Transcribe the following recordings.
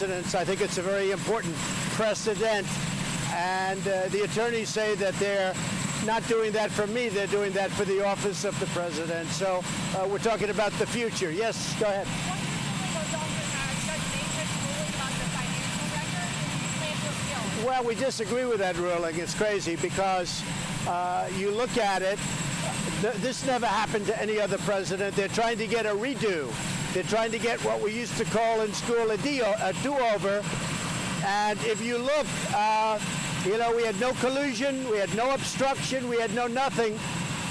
presidents. I think it's a very important precedent. And the attorneys say that they're not doing that for me, they're doing that for the office of the president. So we're talking about the future. Yes, go ahead. Well, we disagree with that ruling. It's crazy because you look at it, this never happened to any other president. They're trying to get a redo. They're trying to get what we used to call in school a do-over. And if you look, you know, we had no collusion, we had no obstruction, we had no nothing.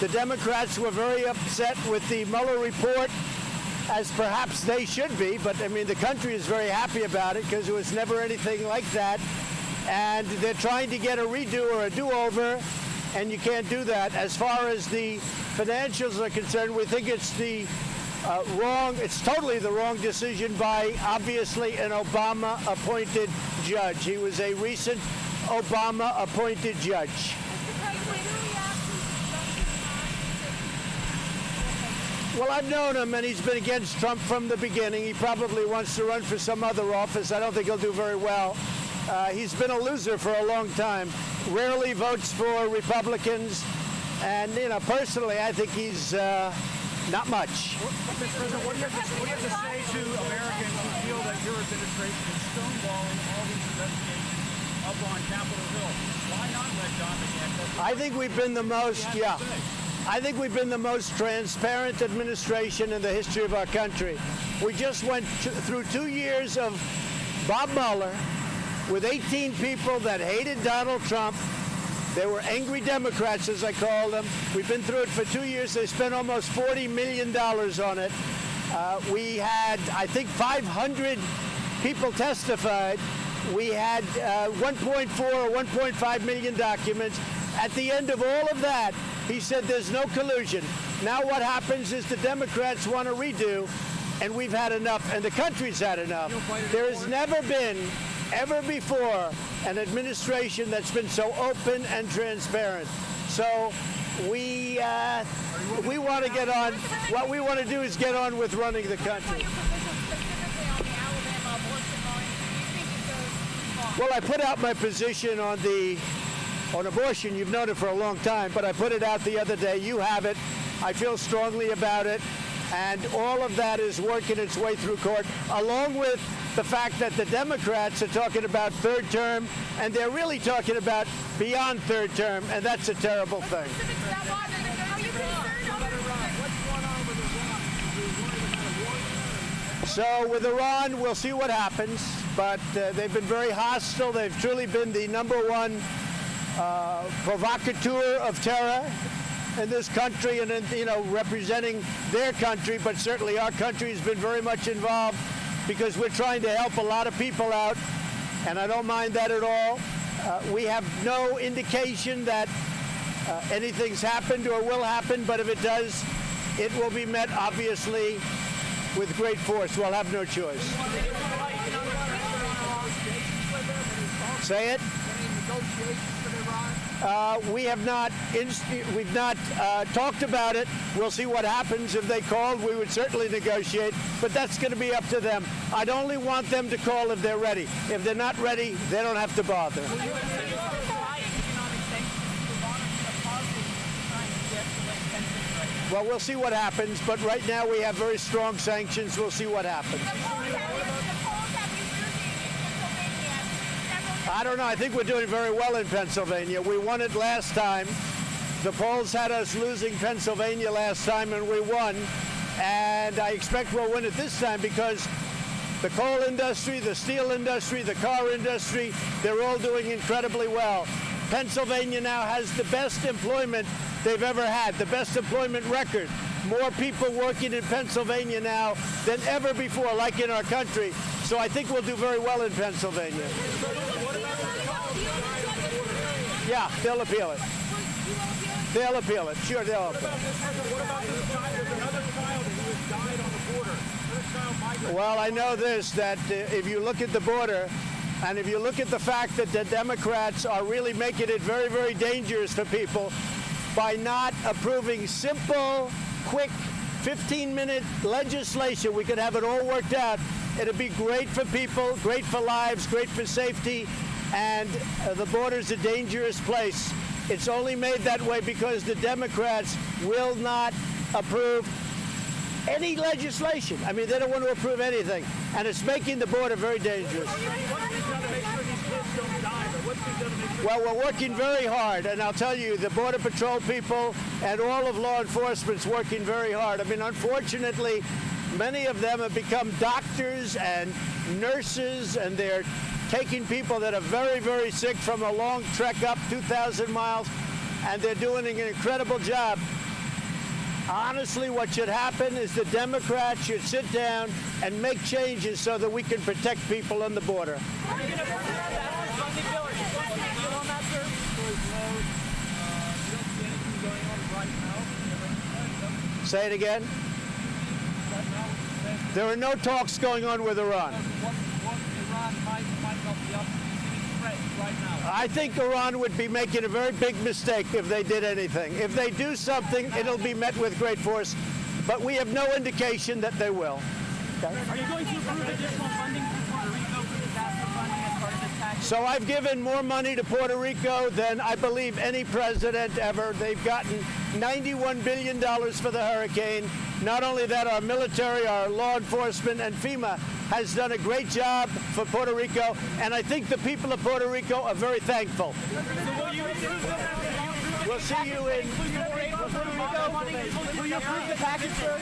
The Democrats were very upset with the Mueller report, as perhaps they should be, but I mean, the country is very happy about it because it was never anything like that. And they're trying to get a redo or a do-over, and you can't do that. As far as the financials are concerned, we think it's the it's totally the wrong decision by, obviously, an Obama-appointed judge. He was a recent Obama-appointed judge. Well, I've known him, and he's been against Trump from the beginning. He probably wants to run for some other office. I don't think he'll do very well. He's been a loser for a long time. Rarely votes for Republicans. And, you know, personally, I think he's not much. Mr. President, what do you have to say to Americans who feel that your administration is stonewalling all these investigations up on Capitol Hill? Why not let John McCain? I think we've been the most, I think we've been the most transparent administration in the history of our country. We just went through 2 years of Bob Mueller with 18 people that hated Donald Trump. They were angry Democrats, as I call them. We've been through it for 2 years. They spent almost $40 million on it. We had, I think, 500 people testified. We had 1.4 or 1.5 million documents. At the end of all of that, he said there's no collusion. Now what happens is the Democrats want to redo, and we've had enough, and the country's had enough. There has never been, ever before, an administration that's been so open and transparent. So we want to get on. What we want to do is get on with running the country. Well, I put out my position on abortion. You've known it for a long time, but I put it out the other day. You have it. I feel strongly about it. And all of that is working its way through court, along with the fact that the Democrats are talking about third term, and they're really talking about beyond third term, and that's a terrible thing. So with Iran, we'll see what happens, but they've been very hostile. They've truly been the #1 provocateur of terror in this country, and you know, representing their country, but certainly our country has been very much involved because we're trying to help a lot of people out, and I don't mind that at all. We have no indication that anything's happened or will happen, but if it does, it will be met, obviously, with great force. We'll have no choice. Say it? We have not. We've not talked about it. We'll see what happens. If they called, we would certainly negotiate. But that's going to be up to them. I'd only want them to call if they're ready. If they're not ready, they don't have to bother. Well, we'll see what happens. But right now, we have very strong sanctions. We'll see what happens. I don't know. I think we're doing very well in Pennsylvania. We won it last time. The polls had us losing Pennsylvania last time, and we won. And I expect we'll win it this time because the coal industry, the steel industry, the car industry, they're all doing incredibly well. Pennsylvania now has the best employment they've ever had, the best employment record. More people working in Pennsylvania now than ever before, like in our country. So I think we'll do very well in Pennsylvania. Yeah, they'll appeal it. They'll appeal it. Sure, they'll appeal it. Well, I know this, that if you look at the border, and if you look at the fact that the Democrats are really making it very, very dangerous for people by not approving simple, quick, 15-minute legislation, we could have it all worked out. It'd be great for people, great for lives, great for safety, and the border's a dangerous place. It's only made that way because the Democrats will not approve any legislation. I mean, they don't want to approve anything, and it's making the border very dangerous. Well, we're working very hard, and I'll tell you, the Border Patrol people and all of law enforcement's working very hard. I mean, unfortunately, many of them have become doctors and nurses, and they're taking people that are very, very sick from a long trek up 2,000 miles, and they're doing an incredible job. Honestly, what should happen is the Democrats should sit down and make changes so that we can protect people on the border. Say it again. There are no talks going on with Iran. I think Iran would be making a very big mistake if they did anything. If they do something, it'll be met with great force, but we have no indication that they will. Okay? Are you going to approve additional funding for Puerto Rico for disaster funding as part of this package? So I've given more money to Puerto Rico than I believe any president ever. They've gotten $91 billion for the hurricane. Not only that, our military, our law enforcement, and FEMA has done a great job for Puerto Rico, and I think the people of Puerto Rico are very thankful. We'll see you in Puerto Rico. Will you approve the package, sir?